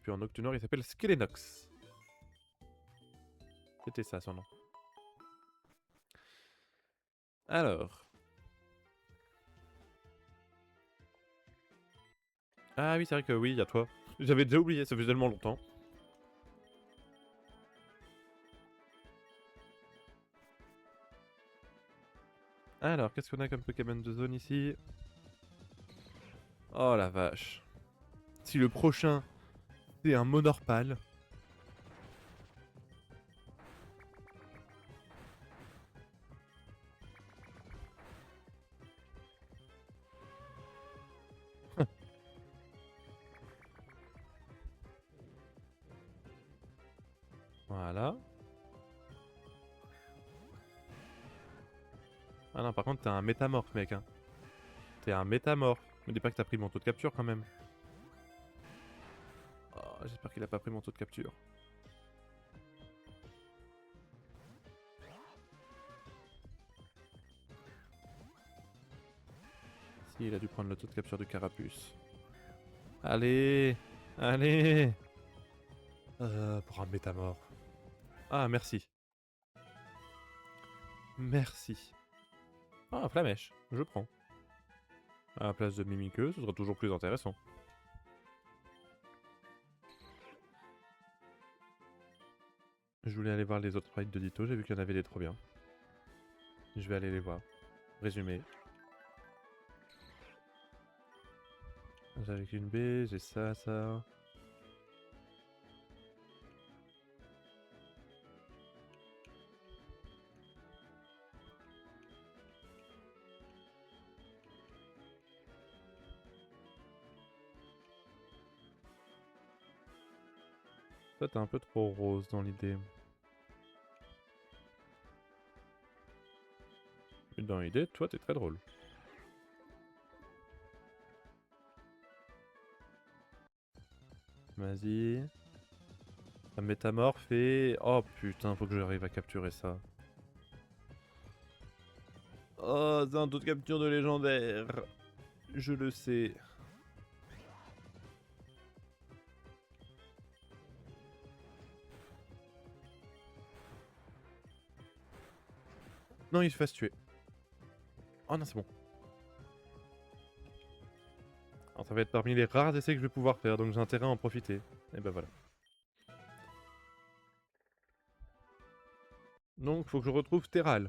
Puis en Octoneur, il s'appelle Skelenox. C'était ça son nom. Alors. Ah oui, c'est vrai que oui, il y a toi. J'avais déjà oublié, ça faisait tellement longtemps. Alors, qu'est-ce qu'on a comme Pokémon de zone ici? Oh la vache. Si le prochain, c'est un Monorpal. Voilà. Ah non, par contre, t'es un métamorphe, mec. Hein. T'es un métamorphe. Me dis pas que t'as pris mon taux de capture quand même. Oh, j'espère qu'il a pas pris mon taux de capture. Si, il a dû prendre le taux de capture du carapuce. Allez. Allez. Pour un métamorphe. Ah, merci. Merci. Ah, Flamèche. Je prends. À la place de Mimiqueux, ce sera toujours plus intéressant. Je voulais aller voir les autres sprites de Ditto, j'ai vu qu'il y en avait des trop bien. Je vais aller les voir. Résumé. J'avais qu'une B, j'ai ça, ça. Toi, t'es un peu trop rose dans l'idée. Mais dans l'idée, toi, t'es très drôle. Vas-y. Un métamorphe et... Oh putain, faut que j'arrive à capturer ça. Oh, c'est un taux de capture de légendaire. Je le sais. Non, il se fasse tuer. Oh non, c'est bon. Alors ça va être parmi les rares essais que je vais pouvoir faire, donc j'ai intérêt à en profiter. Et ben voilà. Donc, faut que je retrouve Terral.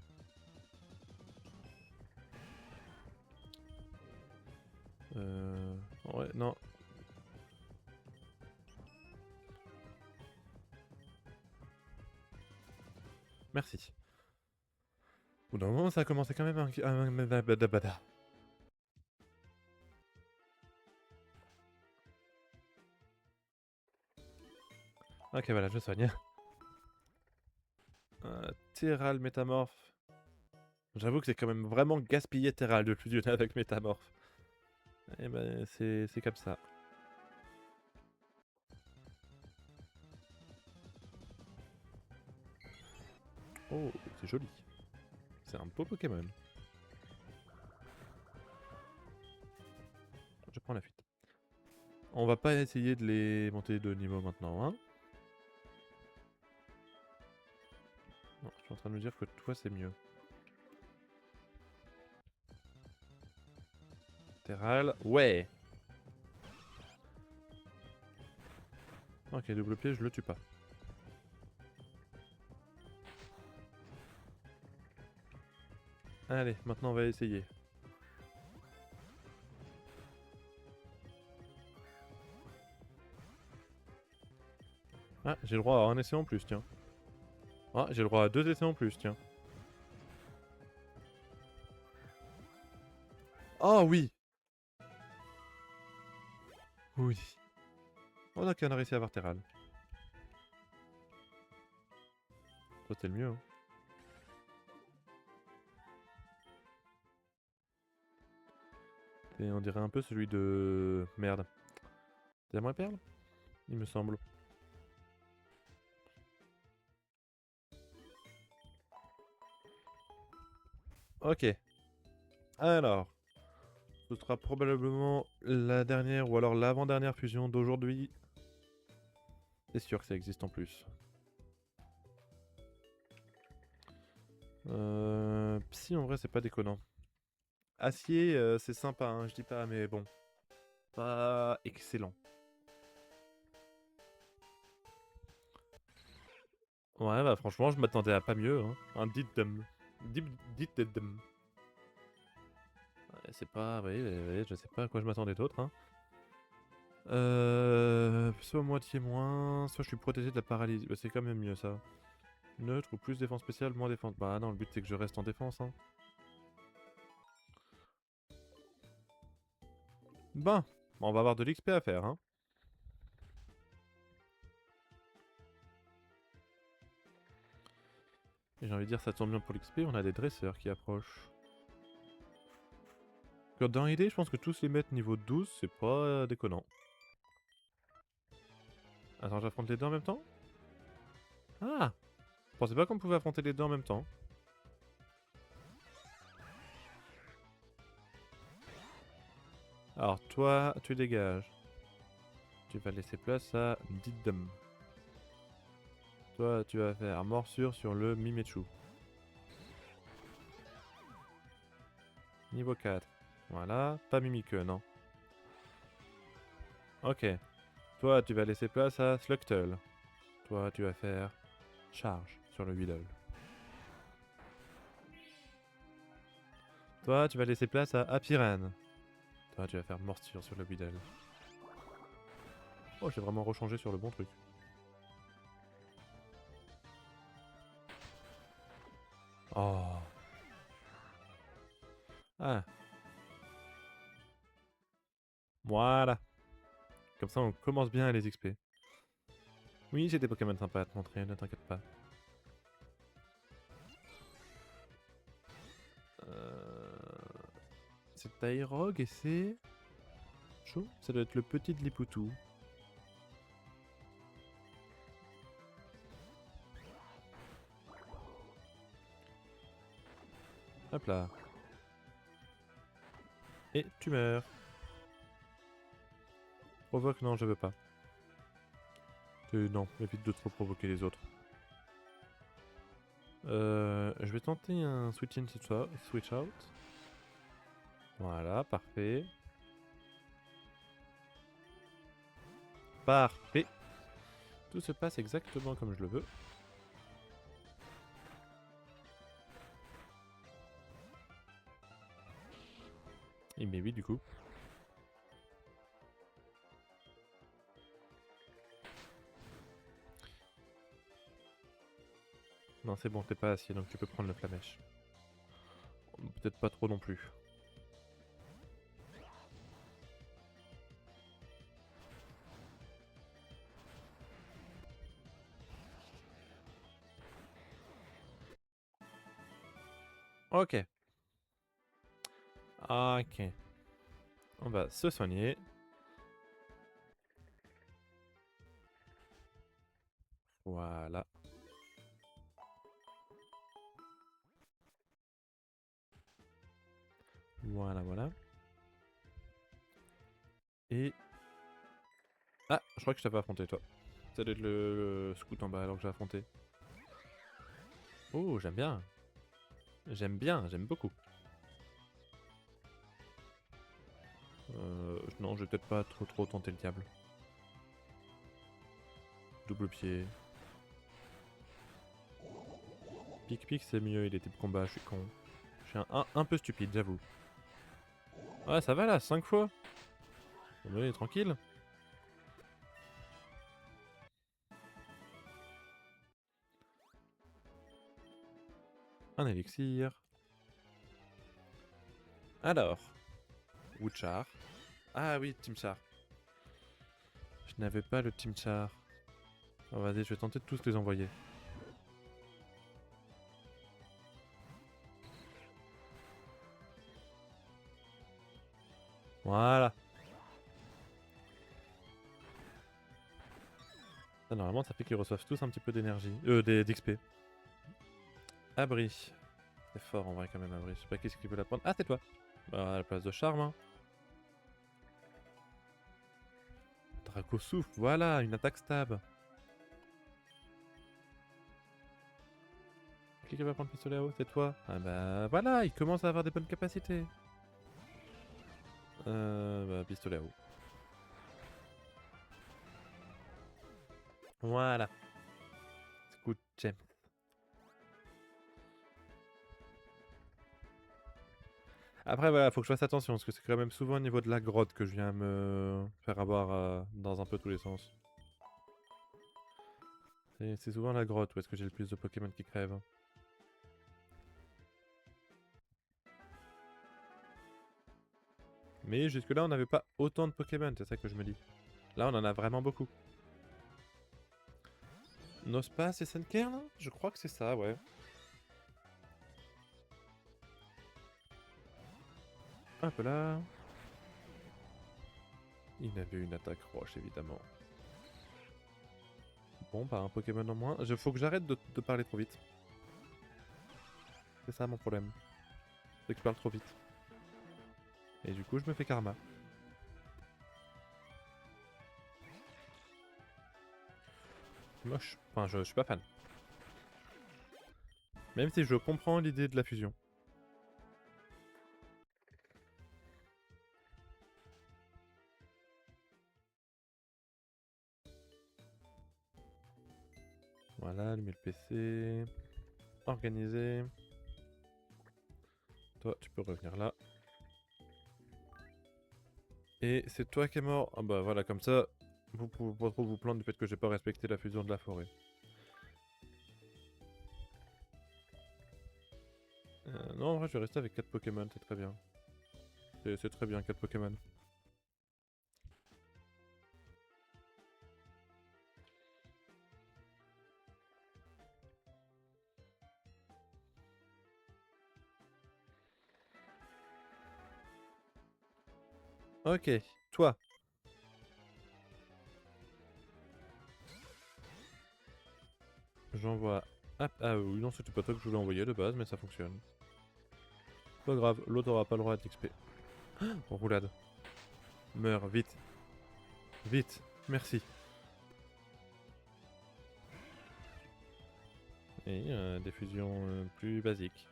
Ouais, non. Merci. Au bout d'un moment, ça a commencé quand même à... Ok, voilà, je soigne. Terral métamorphe. J'avoue que c'est quand même vraiment gaspillé Terral de fusionner avec métamorphe. Et ben, c'est comme ça. Oh, c'est joli. C'est un beau Pokémon. Je prends la fuite. On va pas essayer de les monter de niveau maintenant, hein. Non, je suis en train de me dire que toi c'est mieux. Terral, ouais. Ok, double pied, je le tue pas. Allez, maintenant on va essayer. Ah, j'ai le droit à un essai en plus, tiens. Ah, j'ai le droit à 2 essais en plus, tiens. Oh oui. Oui. Oh ok, on a réussi à avoir Terral. Toi c'était le mieux, hein. Et on dirait un peu celui de... Merde. Diamant et perle, il me semble. Ok. Alors. Ce sera probablement la dernière ou alors l'avant-dernière fusion d'aujourd'hui. C'est sûr que ça existe en plus. Psy en vrai c'est pas déconnant. Acier c'est sympa hein, je dis pas mais bon. Pas excellent. Ouais bah franchement je m'attendais à pas mieux hein. Un Diddum. Diddum. C'est pas... Oui, je sais pas à quoi je m'attendais d'autre hein. Soit moitié moins, soit je suis protégé de la paralysie. Bah, c'est quand même mieux ça. Neutre ou plus défense spéciale, moins défense. Bah non, le but c'est que je reste en défense hein. Ben, on va avoir de l'XP à faire hein. Et j'ai envie de dire ça tombe bien pour l'XP, on a des dresseurs qui approchent. Dans l'idée, je pense que tous les mettre niveau 12, c'est pas déconnant. Attends, j'affronte les deux en même temps? Ah! Je pensais pas qu'on pouvait affronter les deux en même temps. Alors toi, tu dégages. Tu vas laisser place à Diddum. Toi, tu vas faire morsure sur le Mimechu. Niveau 4. Voilà, pas Mimique, non. Ok. Toi, tu vas laisser place à Slugtle. Toi, tu vas faire charge sur le Weedle. Toi, tu vas laisser place à Apiran. Toi, tu vas faire morsure sur le Weedle. Oh, j'ai vraiment rechangé sur le bon truc. Oh. Ah. Voilà. Comme ça, on commence bien à les XP. Oui, j'ai des Pokémon sympas à te montrer, ne t'inquiète pas. C'est Tyrog et c'est... Chaud. Ça doit être le petit de Lipoutou. Hop là. Et tu meurs. Provoque, non, je veux pas. Non, évite de trop provoquer les autres. Je vais tenter un switch in, switch out. Voilà, parfait. Parfait. Tout se passe exactement comme je le veux. Il met 8 du coup. Non, c'est bon, t'es pas acier, donc tu peux prendre le flamèche. Peut-être pas trop non plus. Ok. Ok. On va se soigner. Voilà. Voilà, voilà. Et... Ah, je crois que je t'avais affronté, toi. Ça doit être le scout en bas alors que j'ai affronté. Oh, j'aime bien. J'aime bien, j'aime beaucoup. Non, je vais peut-être pas trop tenter le diable. Double pied. Pic c'est mieux, il est type combat, je suis con. Je suis un peu stupide, j'avoue. Ouais, ça va là, 5 fois. Oui, tranquille. Un élixir. Alors. Woodchar. Ah oui, Teamchar. Je n'avais pas le Teamchar. Oh, vas-y, je vais tenter de tous les envoyer. Voilà. Ça, normalement, ça fait qu'ils reçoivent tous un petit peu d'énergie. D'XP. Abri. C'est fort en vrai quand même, Abri. Je sais pas qui ce qui veut la prendre. Ah, c'est toi. Bah, à la place de Charme. Hein. Draco souffle. Voilà, une attaque stab. Qui va prendre pistolet à eau? C'est toi? Ah bah voilà, il commence à avoir des bonnes capacités. Bah pistolet à eau. Voilà. Scoot James. Après voilà, faut que je fasse attention parce que c'est quand même souvent au niveau de la grotte que je viens me faire avoir dans un peu tous les sens. C'est souvent la grotte où est-ce que j'ai le plus de Pokémon qui crèvent. Mais jusque-là, on n'avait pas autant de Pokémon, c'est ça que je me dis. Là, on en a vraiment beaucoup. Nospass et Senkern? Je crois que c'est ça, ouais. Hop là. Il avait une attaque roche, évidemment. Bon, bah un Pokémon en moins. Faut que j'arrête de parler trop vite. C'est ça mon problème. C'est que je parle trop vite. Et du coup, je me fais karma. Moche. Enfin, je suis pas fan. Même si je comprends l'idée de la fusion. Voilà, allumer le PC. Organiser. Toi, tu peux revenir là. Et c'est toi qui es mort. Ah bah voilà, comme ça, vous pouvez pas trop vous plaindre du fait que j'ai pas respecté la fusion de la forêt. Non, en vrai, je vais rester avec 4 Pokémon, c'est très bien. C'est très bien, 4 Pokémon. Ok, toi. J'envoie... Ah oui, non, c'était pas toi que je voulais envoyer de base, mais ça fonctionne. Pas grave, l'autre aura pas le droit à d'XP. Roulade. Meurs, vite. Vite, merci. Et des fusions plus basiques.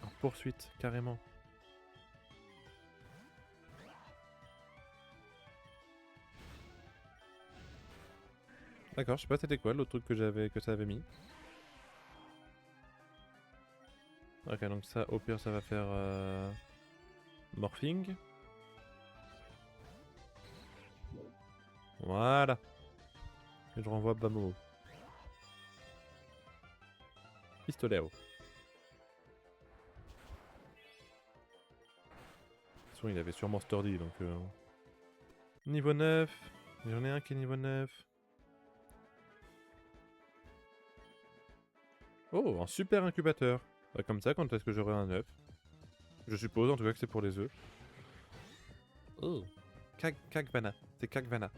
En poursuite, carrément. D'accord, je sais pas c'était quoi l'autre truc que ça avait mis. Ok, donc ça, au pire, ça va faire... Morphing. Voilà. Et je renvoie Bamo. Pistolet à eau. De toute façon, il avait sûrement Sturdy, donc... Niveau 9. J'en ai un qui est niveau 9. Oh, un super incubateur. Comme ça, quand est-ce que j'aurai un œuf? Je suppose en tout cas que c'est pour les œufs. Oh. Kagvana. C'est Kagvana.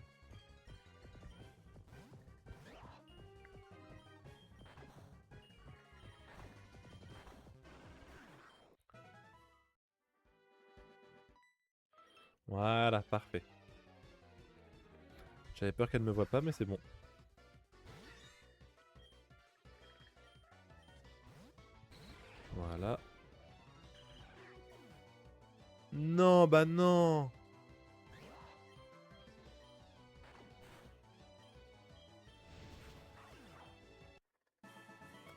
Voilà, parfait. J'avais peur qu'elle ne me voie pas, mais c'est bon. Voilà. Non, bah non.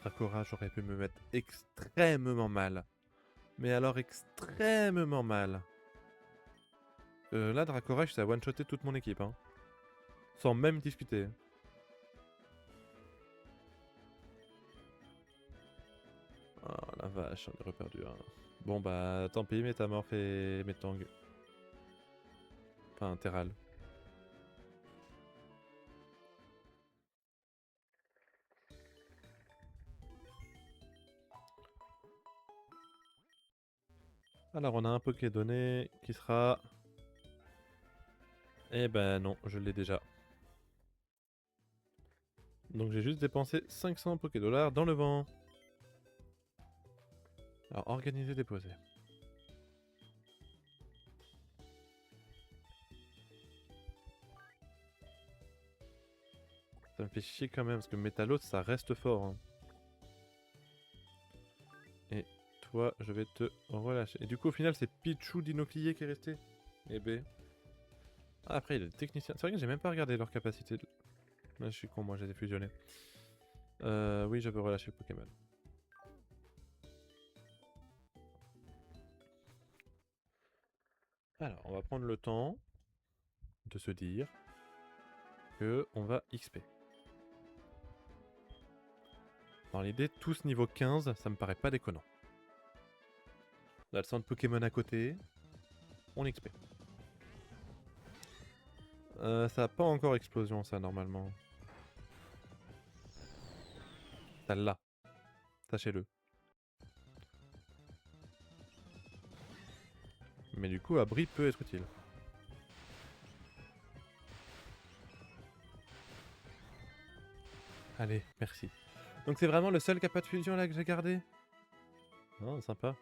Dracora, j'aurais pu me mettre extrêmement mal. Mais alors extrêmement mal. Là, Dracora, ça a one-shoté toute mon équipe. Hein. Sans même discuter. Oh la vache, j'en ai reperdu un. Bon bah, tant pis, Métamorphe et Métang. Enfin, Terral. Alors, on a un Poké donné qui sera... Eh ben non, je l'ai déjà. Donc j'ai juste dépensé 500 Poké-dollars dans le vent. Alors, organiser, déposer. Ça me fait chier quand même, parce que Métalos, ça reste fort. Hein. toi, je vais te relâcher. Et du coup, au final, c'est Pichu Dinoclier qui est resté. Et B. Ah, après, il y a des techniciens. C'est vrai que j'ai même pas regardé leur capacité. Là, je suis con, moi, je les ai fusionnés. Oui, je veux relâcher le Pokémon. Alors, on va prendre le temps de se dire que on va XP. Dans l'idée, tous niveau 15, ça me paraît pas déconnant. On a le centre Pokémon à côté, on XP. Ça a pas encore explosion, ça, normalement. Ça l'a. Sachez-le. Mais du coup, abri peut être utile. Allez, merci. Donc c'est vraiment le seul qui a pas de fusion là que j'ai gardé? Non, sympa.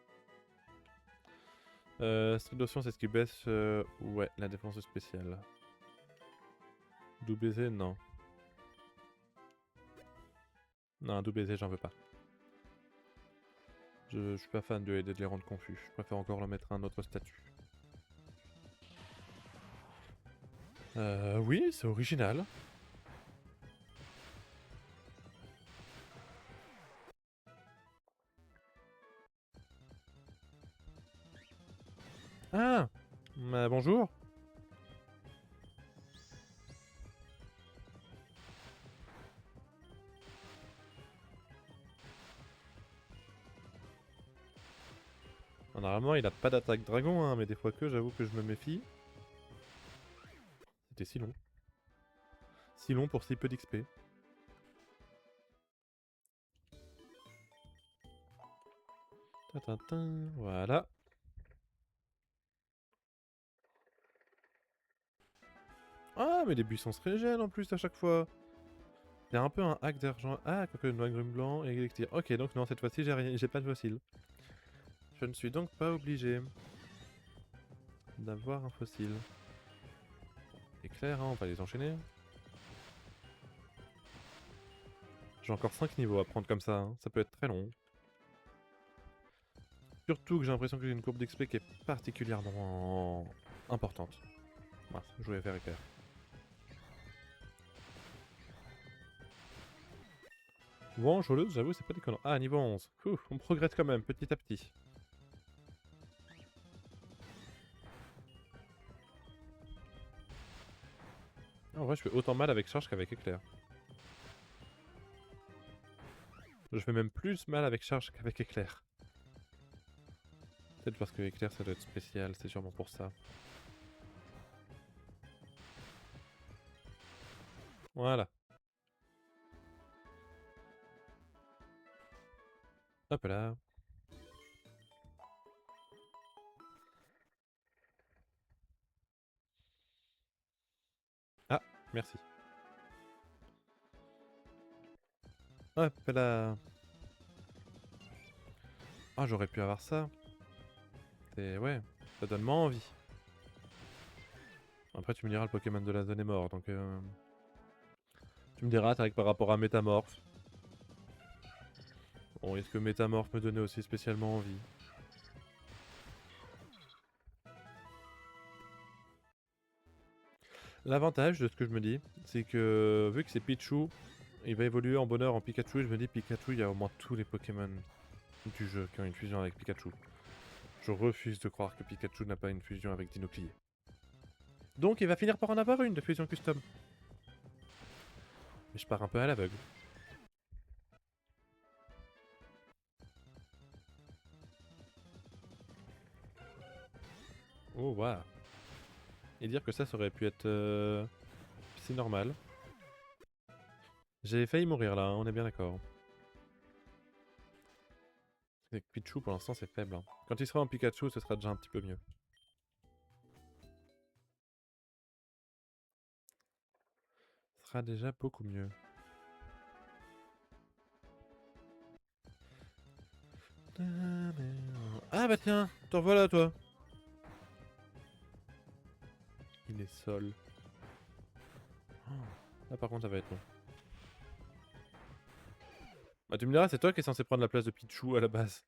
Strict d'option, c'est ce qui baisse ouais, la défense spéciale. Doux baiser, non. Non, un doux baiser, j'en veux pas. Je suis pas fan de les rendre confus. Je préfère encore leur mettre un autre statut. Oui, c'est original. Ah, bonjour. Normalement, il a pas d'attaque dragon, hein, mais des fois que j'avoue que je me méfie. C'était si long. Si long pour si peu d'XP. Voilà. Ah, mais les buissons se régènent en plus à chaque fois. C'est un peu un hack d'argent. Ah, quoique noix grume blanc et électir. Ok, donc non, cette fois-ci, j'ai pas de fossile. Je ne suis donc pas obligé d'avoir un fossile. C'est clair, hein, on va les enchaîner. J'ai encore 5 niveaux à prendre comme ça, hein. Ça peut être très long. Surtout que j'ai l'impression que j'ai une courbe d'XP qui est particulièrement importante. Voilà, je vais faire éclair. Bon, choleuse, j'avoue, c'est pas déconnant. Ah, niveau 11. Ouf, on progresse quand même, petit à petit. En vrai, je fais autant mal avec charge qu'avec éclair. Je fais même plus mal avec charge qu'avec éclair. Peut-être parce que éclair ça doit être spécial, c'est sûrement pour ça. Voilà. Hop là. Ah, merci. Hop là. Ah, j'aurais pu avoir ça. C'est... ouais, ça donne moins envie. Après, tu me diras, le Pokémon de la zone est mort, donc... Tu me diras, c'est vrai que par rapport à Métamorphe... Bon, est-ce que Métamorphe me donnait aussi spécialement envie? L'avantage de ce que je me dis, c'est que vu que c'est Pichu, il va évoluer en bonheur en Pikachu, et je me dis Pikachu, il y a au moins tous les Pokémon du jeu qui ont une fusion avec Pikachu. Je refuse de croire que Pikachu n'a pas une fusion avec Dinoclier. Donc il va finir par en avoir une de fusion custom. Mais je pars un peu à l'aveugle. Oh waouh. Et dire que ça aurait pu être c'est normal. J'ai failli mourir là, hein, on est bien d'accord. Avec Pichu pour l'instant c'est faible. Hein. Quand il sera en Pikachu ce sera déjà un petit peu mieux. Ce sera déjà beaucoup mieux. Ah bah tiens, t'en voilà toi. Il est sol. Oh, là par contre ça va être long. Bah tu me diras, c'est toi qui es censé prendre la place de Pichu à la base.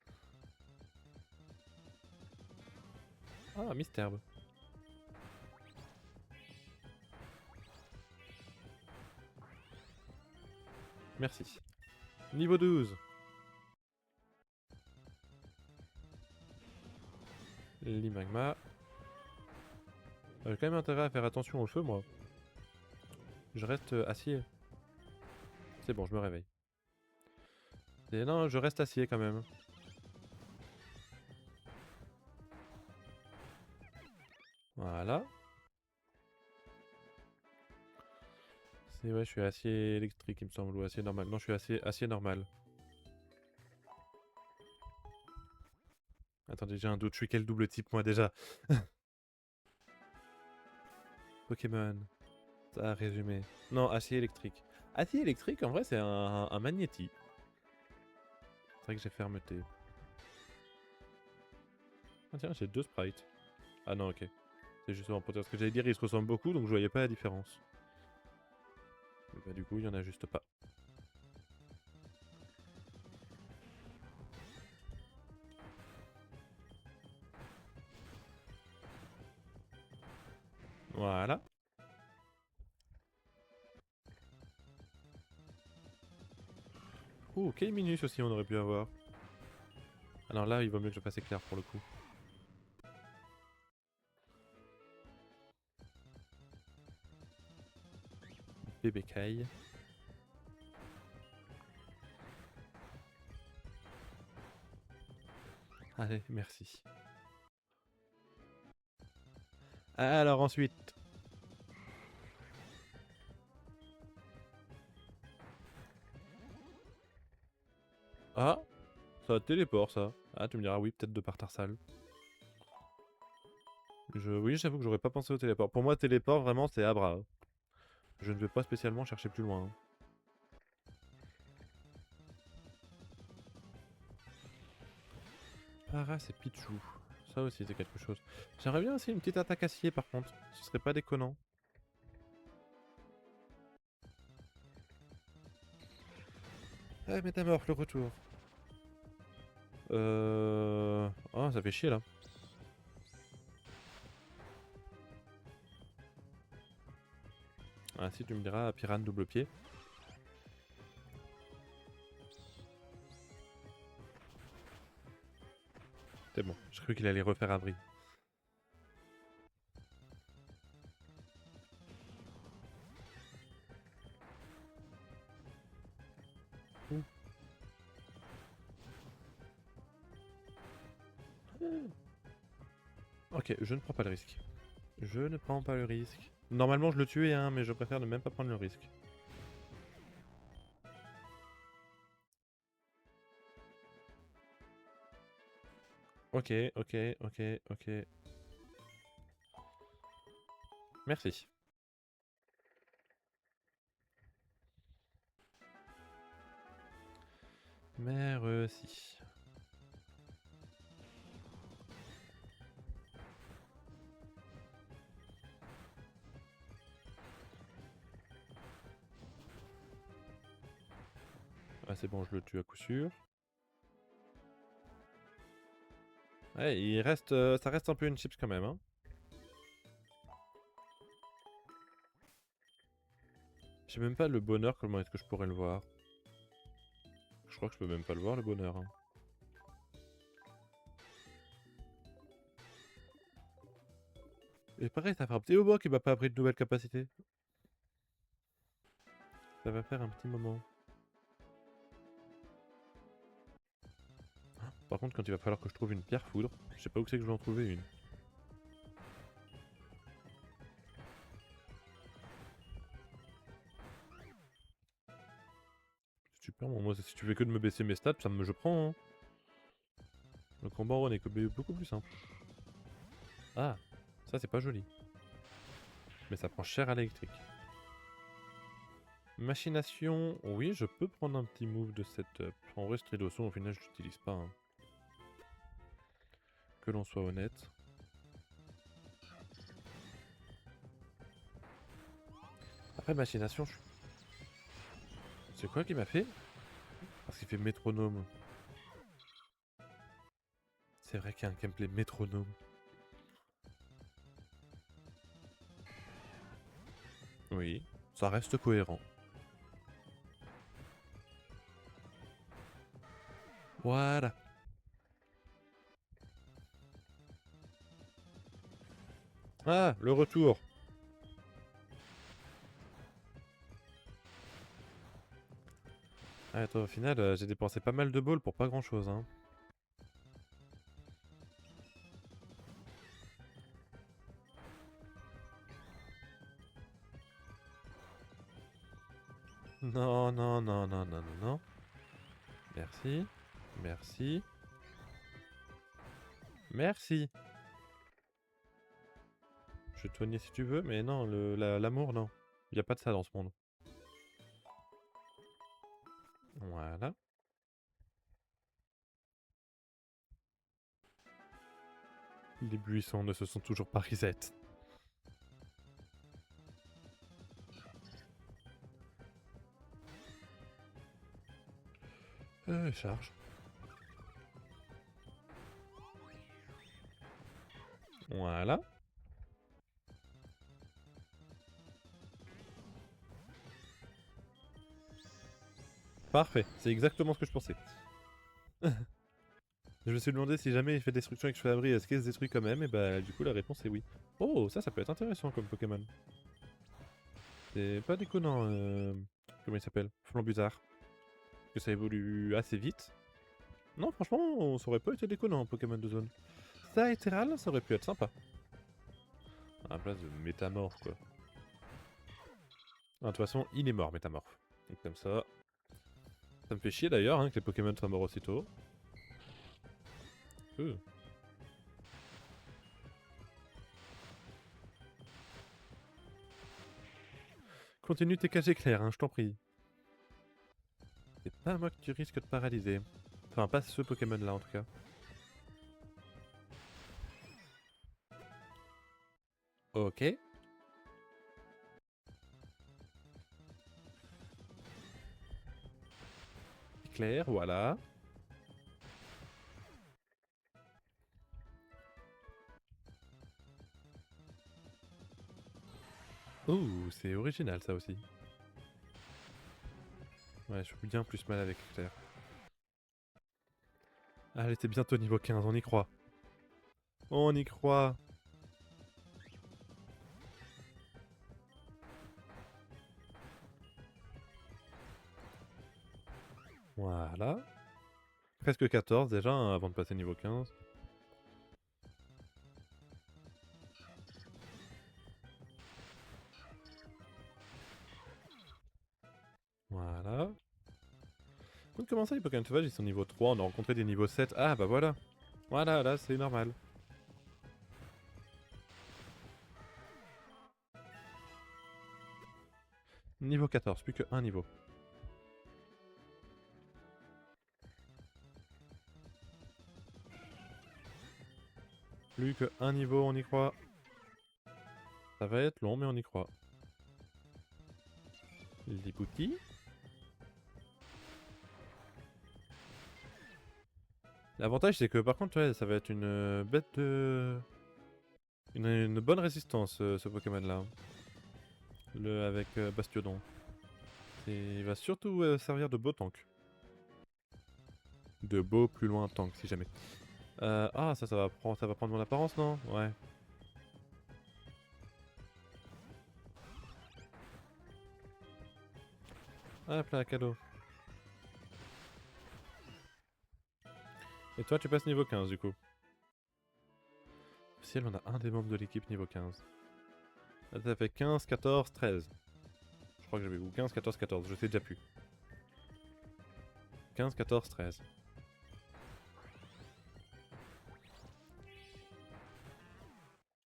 Ah, Misterbe. Merci. Niveau 12. L'imagma. J'ai quand même intérêt à faire attention au feu, moi. Je reste acier. C'est bon, je me réveille. Et non, je reste acier quand même. Voilà. C'est ouais, je suis acier électrique, il me semble, ou acier normal. Non, je suis acier normal. Attendez, j'ai un doute. Je suis quel double type, moi, déjà? Pokémon. Ça a résumé. Non, acier électrique. Acier électrique, en vrai, c'est un magnéti. C'est vrai que j'ai fermeté. Ah tiens, j'ai 2 sprites. Ah non, ok. C'est justement pour dire ce que j'allais dire, ils se ressemblent beaucoup, donc je voyais pas la différence. Mais bah du coup, il y en a juste pas. Voilà. Oh, quel minus aussi on aurait pu avoir. Alors là, il vaut mieux que je fasse éclair pour le coup. Bébé caille. Allez, merci. Alors ensuite. Ah, ça téléport ça. Ah, tu me diras oui, peut-être de par Tarsal. Oui, j'avoue que j'aurais pas pensé au téléport. Pour moi, téléport, vraiment, c'est Abra. Je ne vais pas spécialement chercher plus loin. Para, c'est Pichou. Ça aussi, c'est quelque chose. J'aimerais bien aussi une petite attaque acier, par contre. Ce serait pas déconnant. Ah, Métamorph, le retour. Oh, ça fait chier, là. Ah, si, tu me diras, Piran double pied. C'est bon, j'ai cru qu'il allait refaire abri. Ok, je ne prends pas le risque. Je ne prends pas le risque. Normalement, je le tuais, hein, mais je préfère ne même pas prendre le risque. Ok, ok, ok, ok. Merci. Merci. Ah, c'est bon, je le tue à coup sûr. Ouais, il reste, ça reste un peu une chips quand même, hein. Je sais même pas le bonheur, comment est-ce que je pourrais le voir. Je crois que je peux même pas le voir, le bonheur. Hein. Et pareil, ça fait un petit moment qu'il m'a pas appris de nouvelles capacités. Ça va faire un petit moment. Par contre, quand il va falloir que je trouve une pierre foudre, je sais pas où c'est que je vais en trouver une. Super, bon, moi si tu fais que de me baisser mes stats, je prends. Hein. Le combat en run est beaucoup plus simple. Ah, ça c'est pas joli. Mais ça prend cher à l'électrique. Machination, oui, je peux prendre un petit move de setup. En vrai, Stridoson, au final, je l'utilise pas. Hein. Que l'on soit honnête. Après, machination, c'est quoi qui m'a fait? Parce qu'il fait métronome. C'est vrai qu'il y a un gameplay métronome. Oui, ça reste cohérent. Voilà. Ah, le retour. Ah, attends, au final, j'ai dépensé pas mal de balles pour pas grand chose, hein. Non, non, non, non, non, non, non. Merci. Merci. Merci. Je vais te soigner si tu veux, mais non, l'amour, non. Il n'y a pas de ça dans ce monde. Voilà. Les buissons ne se sont toujours pas reset. Charge. Voilà. Parfait, c'est exactement ce que je pensais. Je me suis demandé si jamais il fait destruction avec Chevabri, est-ce qu'il se détruit quand même? Et bah du coup la réponse est oui. Oh, ça peut être intéressant comme Pokémon. C'est pas déconnant, comment il s'appelle? Flambuzard. Que ça évolue assez vite. Non, franchement, ça aurait pas été déconnant en Pokémon de zone. Ça, Etheral, ça aurait pu être sympa. À la place de Métamorphe, quoi. Ah, de toute façon, il est mort, Métamorphe. Donc comme ça... Ça me fait chier d'ailleurs hein, que les Pokémon soient morts aussitôt. Euh. Continue tes cages éclairs, hein, je t'en prie. C'est pas moi que tu risques de paralyser. Enfin, pas ce Pokémon là en tout cas. Ok. Éclair, voilà. Ouh, c'est original ça aussi. Ouais, je suis bien plus mal avec Éclair. Allez, c'est bientôt niveau 15, on y croit. On y croit. Voilà. Presque 14 déjà hein, avant de passer niveau 15. Voilà. Comment ça les Pokémon sauvages ils sont niveau 3, on a rencontré des niveaux 7. Ah bah voilà. Voilà, là c'est normal. Niveau 14, plus que un niveau. Plus que un niveau, on y croit. Ça va être long, mais on y croit. Djibouti. L'avantage, c'est que par contre, ouais, ça va être une bête de... Une bonne résistance, ce Pokémon-là. Le avec Bastiodon. Et il va surtout servir de beau tank. De beau, plus loin tank, si jamais. Ah, ça va prendre mon apparence, non? Ouais. Hop là, cadeau. Et toi, tu passes niveau 15, du coup. Si elle, on a un des membres de l'équipe niveau 15. Là, ça fait 15, 14, 13. Je crois que j'avais... Ou 15, 14, 14, je sais déjà plus. 15, 14, 13.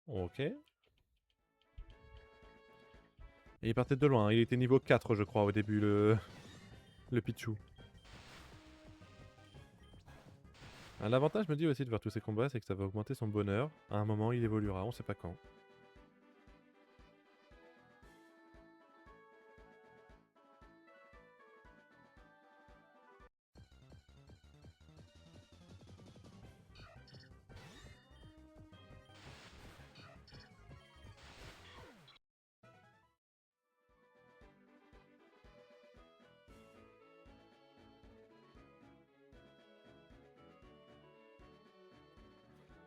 Ok. Et il partait de loin, il était niveau 4 je crois au début le Pichu. L'avantage me dit aussi de voir tous ces combats, c'est que ça va augmenter son bonheur. À un moment il évoluera, on sait pas quand.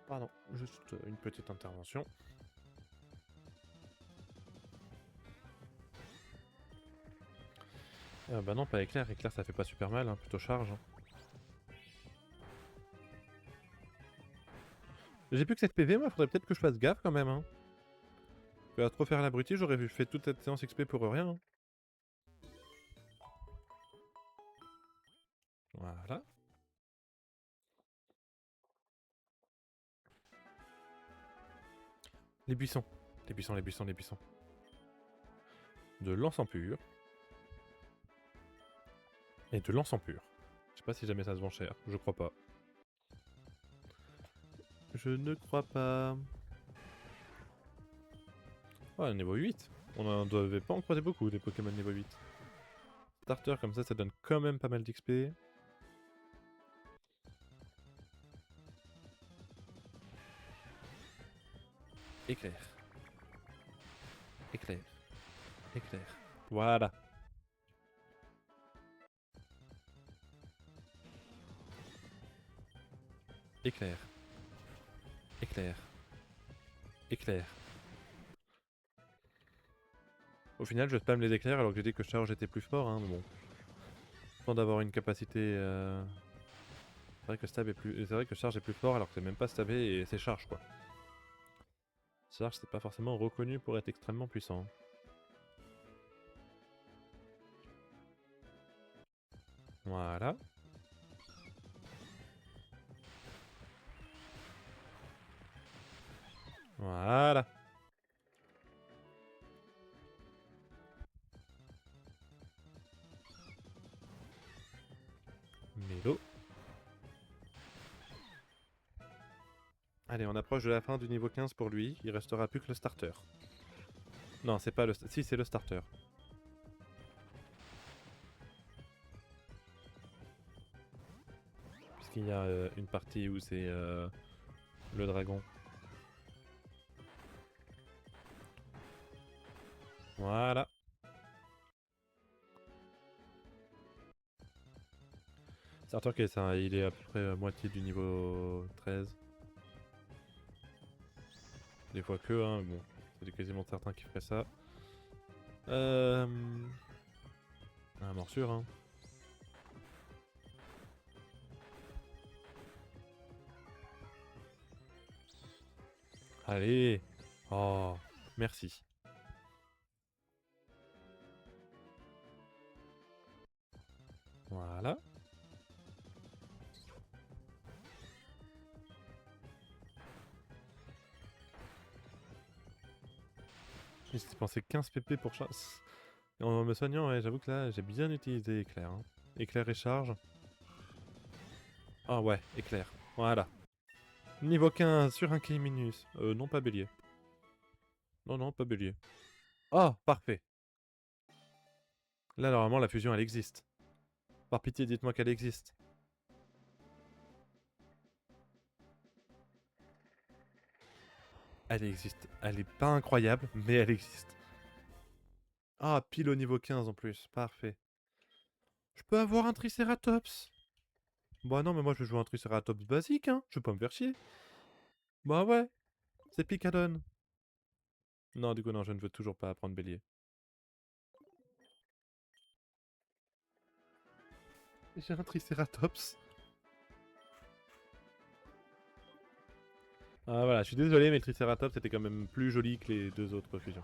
Pardon, juste une petite intervention. Bah non, pas éclair. Éclair, ça fait pas super mal, hein, plutôt charge. Hein. J'ai plus que 7 PV, moi, faudrait peut-être que je fasse gaffe quand même. Hein. Parce que à trop faire l'abruti, j'aurais fait toute cette séance XP pour rien. Hein. Voilà. Les buissons. Les buissons, les buissons, les buissons. De l'encens pur. Et de l'encens pur. Je sais pas si jamais ça se vend cher. Je crois pas. Je ne crois pas. Ouais, niveau 8. On n'en devait pas en croiser beaucoup des Pokémon niveau 8. Starter comme ça donne quand même pas mal d'XP. Éclair. Éclair. Éclair. Voilà. Éclair. Éclair. Éclair. Au final, je spam les éclairs alors que j'ai dit que charge était plus fort, hein, mais bon. Sans d'avoir une capacité... C'est vrai que stab est plus... C'est vrai que charge est plus fort alors que c'est même pas stabé et c'est charge quoi. Charge c'est pas forcément reconnu pour être extrêmement puissant. Voilà. Voilà. Mélo. Allez, on approche de la fin du niveau 15 pour lui. Il restera plus que le starter. Non, c'est pas le... Si, c'est le starter. Puisqu'il y a une partie où c'est le dragon. Voilà. Starter, ok, ça, il est à peu près à moitié du niveau 13. Des fois que, hein, bon, c'est quasiment certain qu'il ferait ça. Ah, morsure, hein. Allez. Oh, merci. Voilà. J'ai dépensé 15 PP pour chasse. En me soignant, ouais, j'avoue que là, j'ai bien utilisé éclair. Hein. Éclair et charge. Ah ouais, éclair. Voilà. Niveau 15 sur un Cléminus. Non, pas bélier. Non, non, pas bélier. Oh, parfait. Là, normalement, la fusion, elle existe. Par pitié, dites-moi qu'elle existe. Elle existe. Elle est pas incroyable, mais elle existe. Ah, pile au niveau 15 en plus. Parfait. Je peux avoir un Triceratops. Bah non, mais moi je joue un Triceratops basique, hein. Je vais pas me faire chier. Bah ouais. C'est Picadon. Non, du coup, non, je ne veux toujours pas apprendre bélier. J'ai un Triceratops. Ah voilà, je suis désolé, mais le Triceratops était quand même plus joli que les deux autres fusions.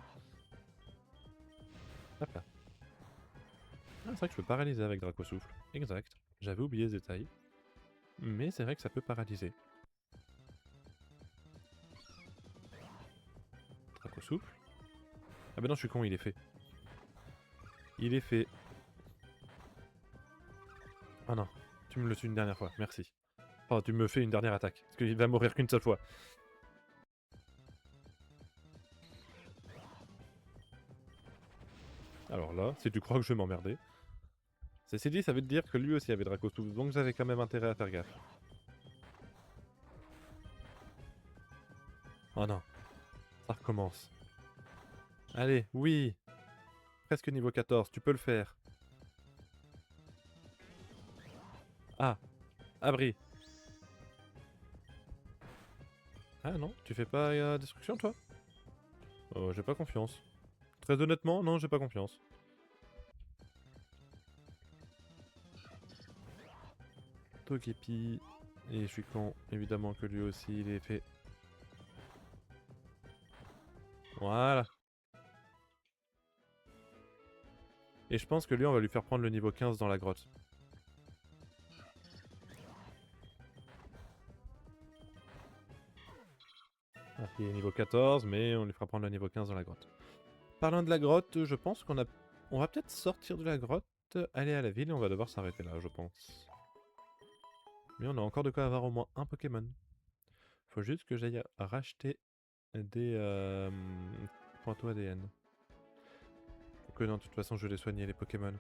Hop là. Ah, c'est vrai que je peux paralyser avec Dracosouffle. Exact. J'avais oublié ce détail. Mais c'est vrai que ça peut paralyser. Dracosouffle. Ah bah non, je suis con, il est fait. Il est fait. Oh non, tu me le tues une dernière fois, merci. Oh, tu me fais une dernière attaque, parce qu'il va mourir qu'une seule fois. Alors là, si tu crois que je vais m'emmerder. Ceci dit, ça veut te dire que lui aussi avait Dracosouffle, donc j'avais quand même intérêt à faire gaffe. Oh non, ça recommence. Allez, oui. Presque niveau 14, tu peux le faire. Ah, abri. Ah non, tu fais pas destruction toi? Oh, j'ai pas confiance. Très honnêtement, non, j'ai pas confiance. Togepi. Et je suis con, évidemment que lui aussi il est fait. Voilà. Et je pense que lui on va lui faire prendre le niveau 15 dans la grotte. Ah, il est niveau 14, mais on lui fera prendre le niveau 15 dans la grotte. Parlant de la grotte, je pense qu'on a... On va peut-être sortir de la grotte, aller à la ville et on va devoir s'arrêter là, je pense. Mais on a encore de quoi avoir au moins un Pokémon. Faut juste que j'aille racheter des pointeaux ADN. Que non, de toute façon je vais les soigner les Pokémon.